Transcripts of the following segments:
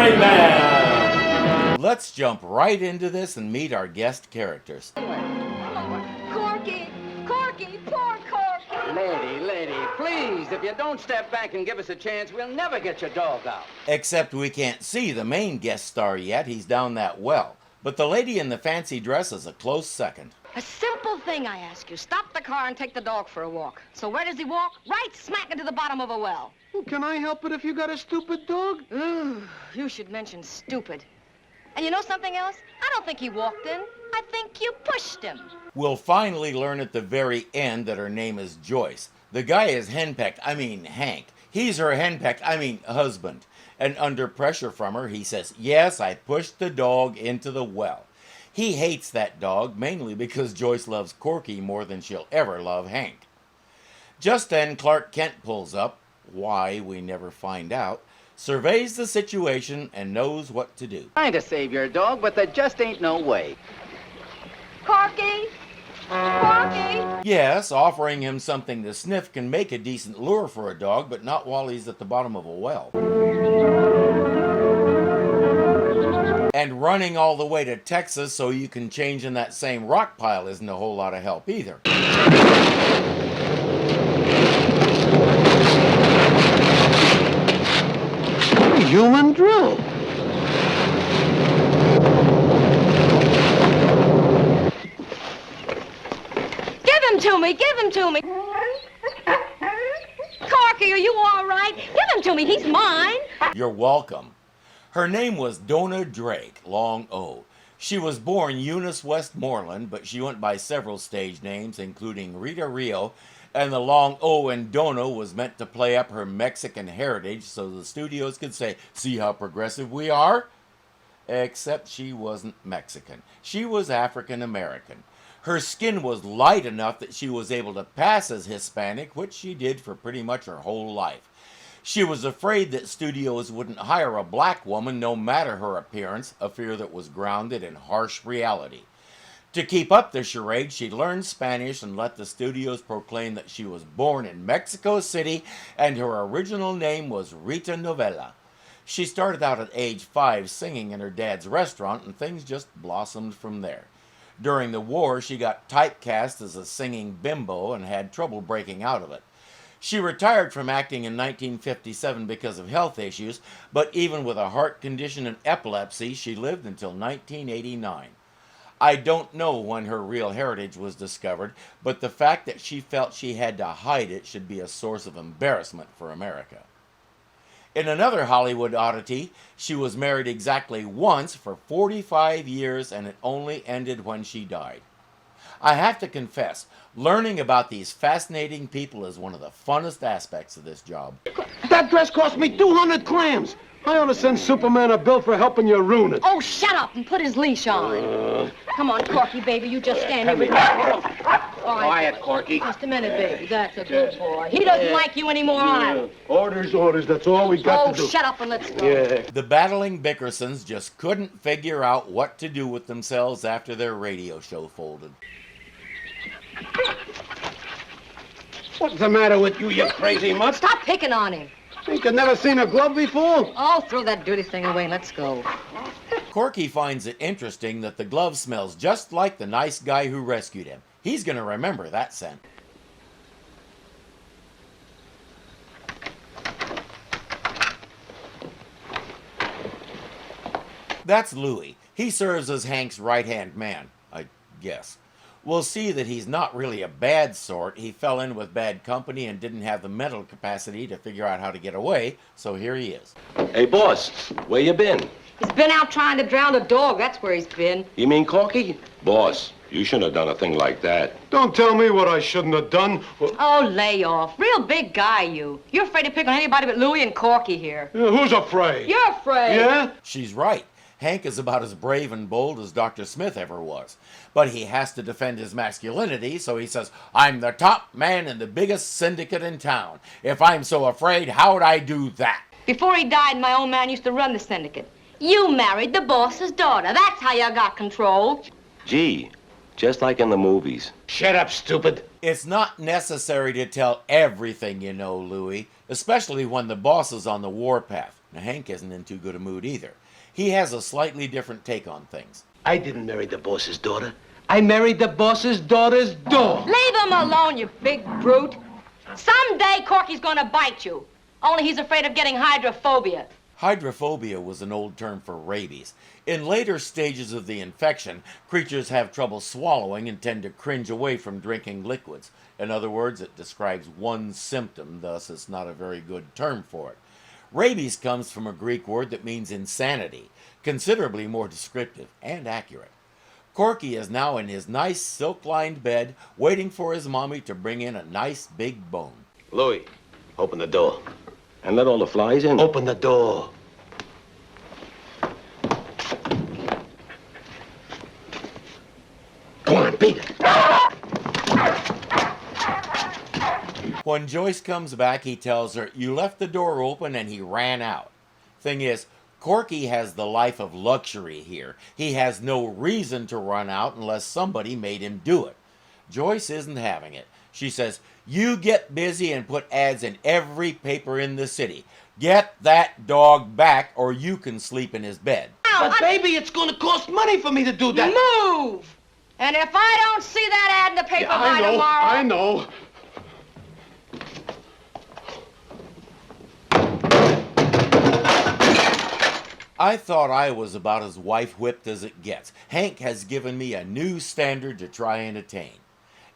Irvingman! Let's jump right into this and meet our guest characters. Corky! Corky! Poor Corky! Lady, please, if you don't step back and give us a chance, we'll never get your dog out. Except we can't see the main guest star yet, he's down that well. But the lady in the fancy dress is a close second. A simple thing, I ask you. Stop the car and take the dog for a walk. So where does he walk? Right smack into the bottom of a well. Well, can I help it if you got a stupid dog? Ooh, you should mention stupid. And you know something else? I don't think he walked in. I think you pushed him. We'll finally learn at the very end that her name is Joyce. The guy is Hank. He's her husband. And under pressure from her, he says, yes, I pushed the dog into the well. He hates that dog, mainly because Joyce loves Corky more than she'll ever love Hank. Just then, Clark Kent pulls up, why we never find out, surveys the situation, and knows what to do. Trying to save your dog, but there just ain't no way. Corky! Corky! Yes, offering him something to sniff can make a decent lure for a dog, but not while he's at the bottom of a well. And running all the way to Texas so you can change in that same rock pile isn't a whole lot of help either. Human drill. Give him to me! Give him to me! Corky, are you all right? Give him to me. He's mine. You're welcome. Her name was Donna Drake, long O. She was born Eunice Westmoreland, but she went by several stage names, including Rita Rio, and the long O in Donna was meant to play up her Mexican heritage so the studios could say, see how progressive we are? Except she wasn't Mexican. She was African American. Her skin was light enough that she was able to pass as Hispanic, which she did for pretty much her whole life. She was afraid that studios wouldn't hire a black woman no matter her appearance, a fear that was grounded in harsh reality. To keep up the charade, she learned Spanish and let the studios proclaim that she was born in Mexico City and her original name was Rita Novella. She started out at age 5 singing in her dad's restaurant and things just blossomed from there. During the war, she got typecast as a singing bimbo and had trouble breaking out of it. She retired from acting in 1957 because of health issues, but even with a heart condition and epilepsy, she lived until 1989. I don't know when her real heritage was discovered, but the fact that she felt she had to hide it should be a source of embarrassment for America. In another Hollywood oddity, she was married exactly once for 45 years, and it only ended when she died. I have to confess, learning about these fascinating people is one of the funnest aspects of this job. That dress cost me 200 clams. I ought to send Superman a bill for helping you ruin it. Oh, shut up and put his leash on. Come on, Corky, baby, you just stand here with me. All right, Quiet, Corky. just a minute, baby. That's a good boy. He doesn't like you anymore, either. Orders, that's all we got to do. Oh, shut up and let's go. Yeah. The battling Bickersons just couldn't figure out what to do with themselves after their radio show folded. What's the matter with you, you crazy mutt? Stop picking on him. Think you've never seen a glove before? Oh, throw that dirty thing away and let's go. Corky finds it interesting that the glove smells just like the nice guy who rescued him. He's going to remember that scent. That's Louie. He serves as Hank's right-hand man, I guess. We'll see that he's not really a bad sort. He fell in with bad company and didn't have the mental capacity to figure out how to get away, so here he is. Hey, boss, where you been? He's been out trying to drown a dog. That's where he's been. You mean Corky? Boss, you shouldn't have done a thing like that. Don't tell me what I shouldn't have done. Oh, lay off. Real big guy, you. You're afraid to pick on anybody but Louie and Corky here. Who's afraid? You're afraid. Yeah? She's right. Hank is about as brave and bold as Dr. Smith ever was. But he has to defend his masculinity, so he says, I'm the top man in the biggest syndicate in town. If I'm so afraid, how'd I do that? Before he died, my old man used to run the syndicate. You married the boss's daughter. That's how you got control. Gee, just like in the movies. Shut up, stupid. It's not necessary to tell everything you know, Louie, especially when the boss is on the warpath. Now, Hank isn't in too good a mood either. He has a slightly different take on things. I didn't marry the boss's daughter. I married the boss's daughter's dog. Leave him alone, you big brute. Someday Corky's gonna bite you. Only he's afraid of getting hydrophobia. Hydrophobia was an old term for rabies. In later stages of the infection, creatures have trouble swallowing and tend to cringe away from drinking liquids. In other words, it describes one symptom, thus it's not a very good term for it. Rabies comes from a Greek word that means insanity, considerably more descriptive and accurate. Corky is now in his nice silk-lined bed, waiting for his mommy to bring in a nice big bone. Louie, open the door. And let all the flies in. Open the door. Go on, beat it. When Joyce comes back, he tells her, "You left the door open and he ran out." Thing is, Corky has the life of luxury here. He has no reason to run out unless somebody made him do it. Joyce isn't having it. She says, "You get busy and put ads in every paper in the city. Get that dog back or you can sleep in his bed." But baby, it's gonna cost money for me to do that. Move! And if I don't see that ad in the paper by tomorrow... I know. I thought I was about as wife-whipped as it gets. Hank has given me a new standard to try and attain.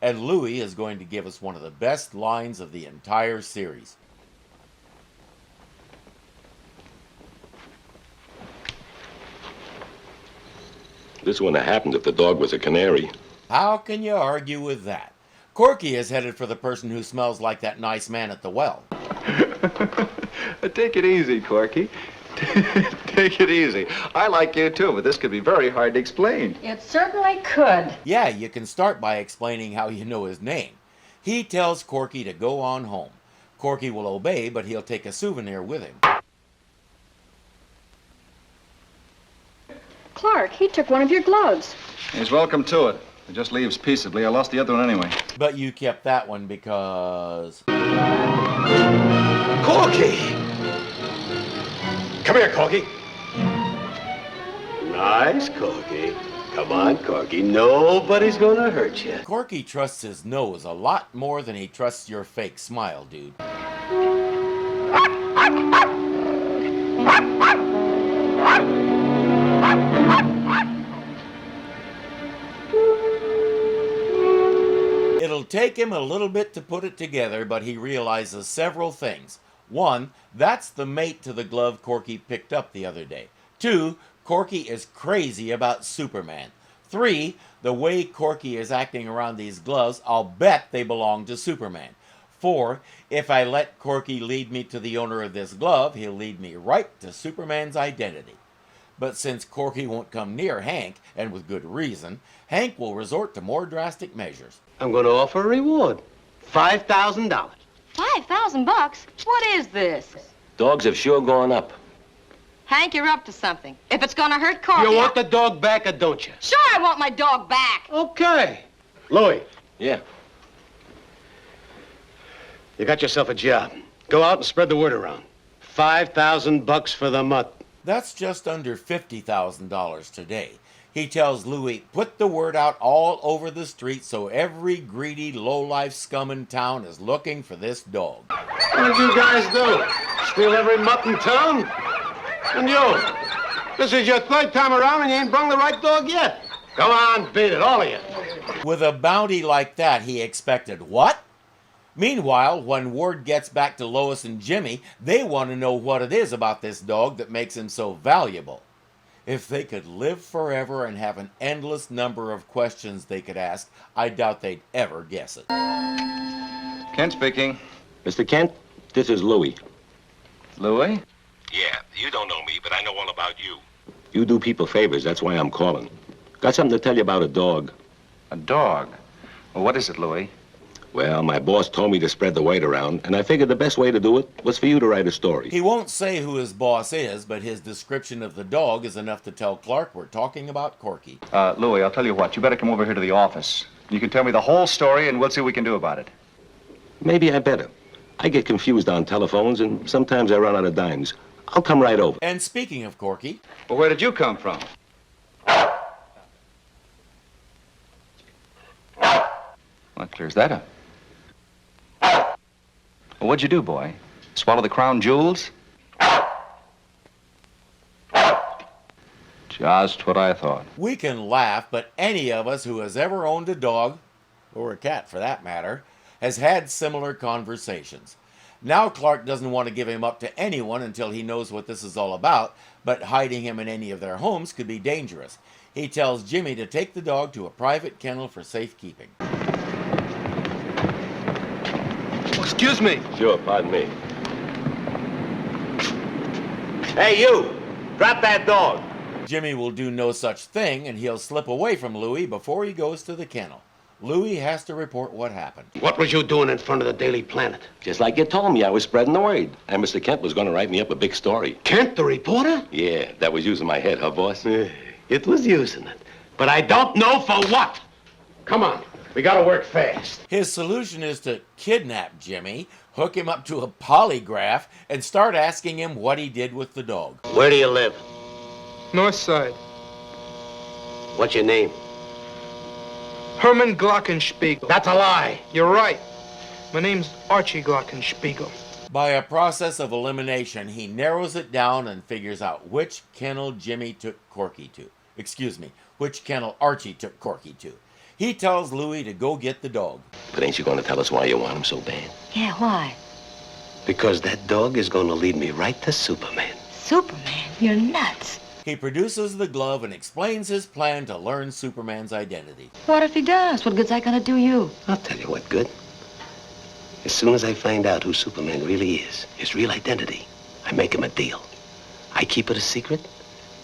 And Louie is going to give us one of the best lines of the entire series. This wouldn't have happened if the dog was a canary. How can you argue with that? Corky is headed for the person who smells like that nice man at the well. Take it easy, Corky. Take it easy. I like you too, but this could be very hard to explain. It certainly could. Yeah, you can start by explaining how you know his name. He tells Corky to go on home. Corky will obey, but he'll take a souvenir with him. Clark, he took one of your gloves. He's welcome to it. He just leaves peaceably. I lost the other one anyway. But you kept that one because... Corky! Come here, Corky. Nice, Corky. Come on, Corky. Nobody's gonna hurt you. Corky trusts his nose a lot more than he trusts your fake smile, dude. It'll take him a little bit to put it together, but he realizes several things. 1, that's the mate to the glove Corky picked up the other day. 2, Corky is crazy about Superman. 3, the way Corky is acting around these gloves, I'll bet they belong to Superman. 4, if I let Corky lead me to the owner of this glove, he'll lead me right to Superman's identity. But since Corky won't come near Hank, and with good reason, Hank will resort to more drastic measures. I'm gonna offer a reward. $5,000. $5,000? What is this? Dogs have sure gone up. Hank, you're up to something. If it's gonna hurt Corky... You want the dog back or don't you? Sure I want my dog back. Okay. Louie, Yeah. you got yourself a job. Go out and spread the word around. $5,000 for the mutt. That's just under $50,000 today. He tells Louie, put the word out all over the street so every greedy, low-life scum in town is looking for this dog. What did you guys do? Steal every mutt in town? And you, this is your 3rd time around and you ain't brung the right dog yet. Come on, beat it, all of you. With a bounty like that, he expected what? Meanwhile, when word gets back to Lois and Jimmy, they want to know what it is about this dog that makes him so valuable. If they could live forever and have an endless number of questions they could ask, I doubt they'd ever guess it. Kent speaking. Mr. Kent, this is Louie. Louie? Yeah, you don't know me, but I know all about you. You do people favors, that's why I'm calling. Got something to tell you about a dog. A dog? Well, what is it, Louie? Well, my boss told me to spread the word around, and I figured the best way to do it was for you to write a story. He won't say who his boss is, but his description of the dog is enough to tell Clark we're talking about Corky. Louie, I'll tell you what. You better come over here to the office. You can tell me the whole story, and we'll see what we can do about it. Maybe I better. I get confused on telephones, and sometimes I run out of dimes. I'll come right over. And speaking of Corky, Well, where did you come from? Well, that clears that up. Well, what'd you do, boy? Swallow the crown jewels? Just what I thought. we can laugh, but any of us who has ever owned a dog, or a cat for that matter, has had similar conversations. Now Clark doesn't want to give him up to anyone until he knows what this is all about, but hiding him in any of their homes could be dangerous. He tells Jimmy to take the dog to a private kennel for safekeeping. Excuse me. Sure, pardon me. Hey, you! Drop that dog! Jimmy will do no such thing, and he'll slip away from Louie before he goes to the kennel. Louie has to report what happened. What was you doing in front of the Daily Planet? Just like you told me, I was spreading the word. And Mr. Kent was going to write me up a big story. Kent, the reporter? Yeah, that was using my head, huh, boss? It was using it. But I don't know for what. Come on. We gotta work fast. His solution is to kidnap Jimmy, hook him up to a polygraph, and start asking him what he did with the dog. Where do you live? North Side. What's your name? Herman Glockenspiegel. That's a lie. You're right. My name's Archie Glockenspiegel. By a process of elimination, he narrows it down and figures out which kennel Jimmy took Corky to. Excuse me, which kennel Archie took Corky to. He tells Louie to go get the dog. But ain't you going to tell us why you want him so bad? Yeah, why? Because that dog is going to lead me right to Superman. Superman? You're nuts. He produces the glove and explains his plan to learn Superman's identity. What if he does? What good's that gonna do you? I'll tell you what good. As soon as I find out who Superman really is, his real identity, I make him a deal. I keep it a secret.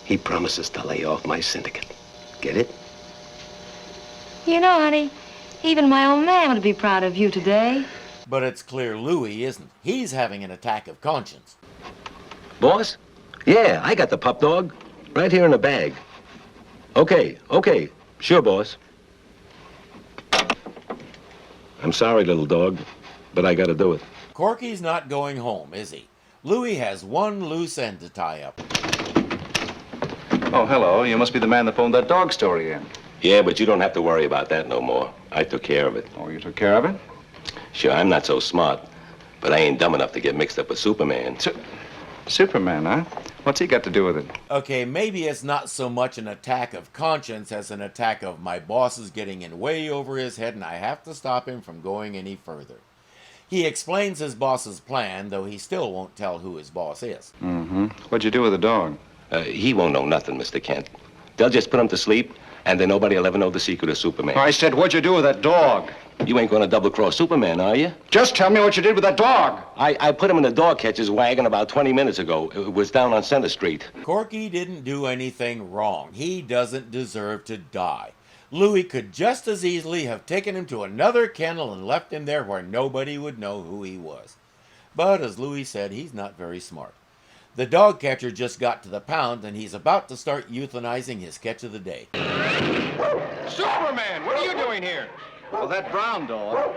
He promises to lay off my syndicate. Get it? You know, honey, even my old man would be proud of you today. But it's clear Louie isn't. He's having an attack of conscience. Boss? Yeah, I got the pup dog. Right here in a bag. Okay. Sure, boss. I'm sorry, little dog, but I gotta do it. Corky's not going home, is he? Louie has one loose end to tie up. Oh, hello. You must be the man that phoned that dog story in. Yeah, but you don't have to worry about that no more. I took care of it. Oh, you took care of it? Sure, I'm not so smart, but I ain't dumb enough to get mixed up with Superman. Superman, huh? What's he got to do with it? Okay, maybe it's not so much an attack of conscience as an attack of my boss is getting in way over his head and I have to stop him from going any further. He explains his boss's plan, though he still won't tell who his boss is. Mm-hmm. What'd you do with the dog? He won't know nothing, Mr. Kent. They'll just put him to sleep, and then nobody will ever know the secret of Superman. I said, what'd you do with that dog? You ain't gonna double-cross Superman, are you? Just tell me what you did with that dog. I put him in the dog catcher's wagon about 20 minutes ago. It was down on Center Street. Corky didn't do anything wrong. He doesn't deserve to die. Louie could just as easily have taken him to another kennel and left him there where nobody would know who he was. But as Louie said, he's not very smart. The dog catcher just got to the pound and he's about to start euthanizing his catch of the day. Superman, what are you doing here? Well, that brown dog.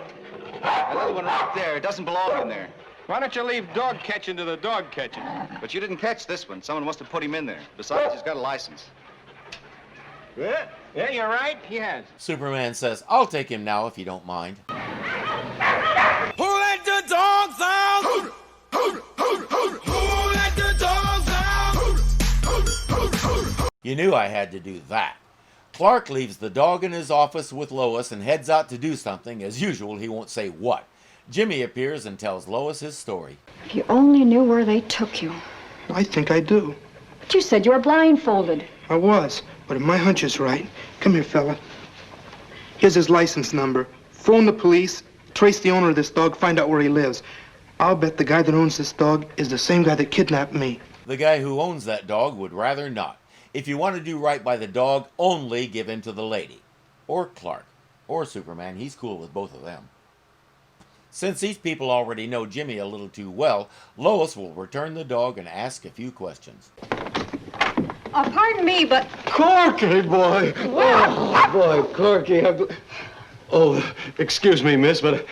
That little one right there doesn't belong in there. Why don't you leave dog catching to the dog catching? But you didn't catch this one. Someone must have put him in there. Besides, he's got a license. Yeah, you're right. He has. Superman says, I'll take him now if you don't mind. Who let the dogs out? Who let the dogs out? You knew I had to do that. Clark leaves the dog in his office with Lois and heads out to do something. As usual, he won't say what. Jimmy appears and tells Lois his story. If you only knew where they took you. I think I do. But you said you were blindfolded. I was, but if my hunch is right, come here, fella. Here's his license number. Phone the police, trace the owner of this dog, find out where he lives. I'll bet the guy that owns this dog is the same guy that kidnapped me. The guy who owns that dog would rather not. If you want to do right by the dog, only give in to the lady. Or Clark. Or Superman. He's cool with both of them. Since these people already know Jimmy a little too well, Lois will return the dog and ask a few questions. Pardon me, but... Corky, boy. Oh, boy, Corky. Oh, excuse me, miss, but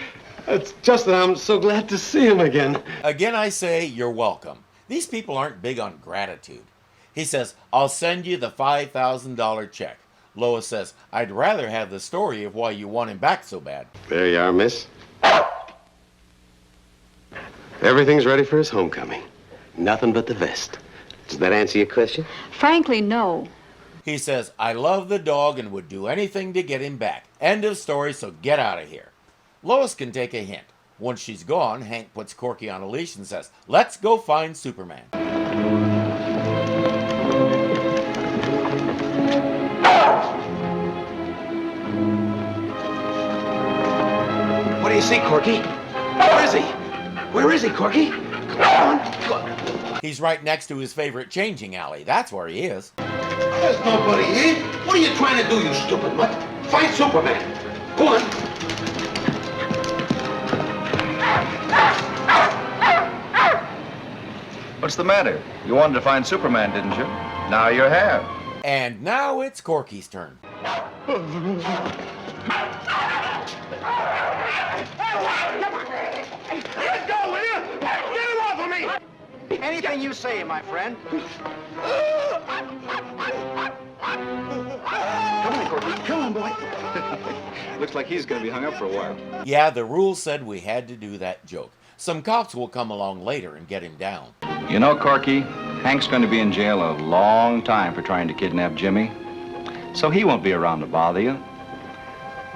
it's just that I'm so glad to see him again. Again, I say you're welcome. These people aren't big on gratitude. He says, I'll send you the $5,000 check. Lois says, I'd rather have the story of why you want him back so bad. There you are, miss. Everything's ready for his homecoming. Nothing but the vest. Does that answer your question? frankly, no. He says, I love the dog and would do anything to get him back. End of story, so get out of here. Lois can take a hint. Once she's gone, Hank puts Corky on a leash and says, let's go find Superman. What do you see, Corky? Where is he? Where is he, Corky? Come on. He's right next to his favorite changing alley. That's where he is. There's nobody here. What are you trying to do, you stupid mutt? Find Superman. Go on. What's the matter? You wanted to find Superman, didn't you? Now you have. And now it's Corky's turn. Let go, will you? Get him off of me! Anything you say, my friend. Come on, Corky. Come on, boy. Looks like he's going to be hung up for a while. Yeah, the rules said we had to do that joke. Some cops will come along later and get him down. You know, Corky, Hank's going to be in jail a long time for trying to kidnap Jimmy. So he won't be around to bother you.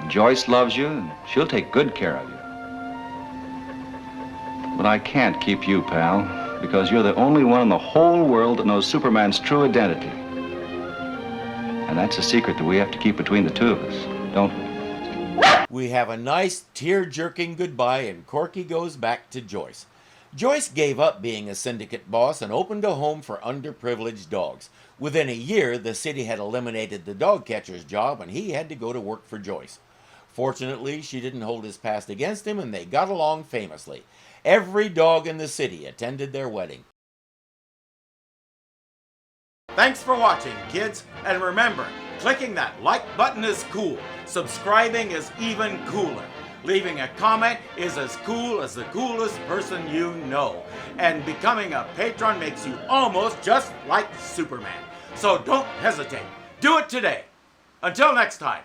Joyce loves you, and she'll take good care of you. But I can't keep you, pal, because you're the only one in the whole world that knows Superman's true identity. And that's a secret that we have to keep between the two of us, don't we? We have a nice tear-jerking goodbye and Corky goes back to Joyce. Joyce gave up being a syndicate boss and opened a home for underprivileged dogs. Within a year, the city had eliminated the dog catcher's job and he had to go to work for Joyce. Fortunately, she didn't hold his past against him and they got along famously. Every dog in the city attended their wedding. Thanks for watching, kids. And remember, clicking that like button is cool. Subscribing is even cooler. Leaving a comment is as cool as the coolest person you know. And becoming a patron makes you almost just like Superman. So don't hesitate. Do it today. Until next time.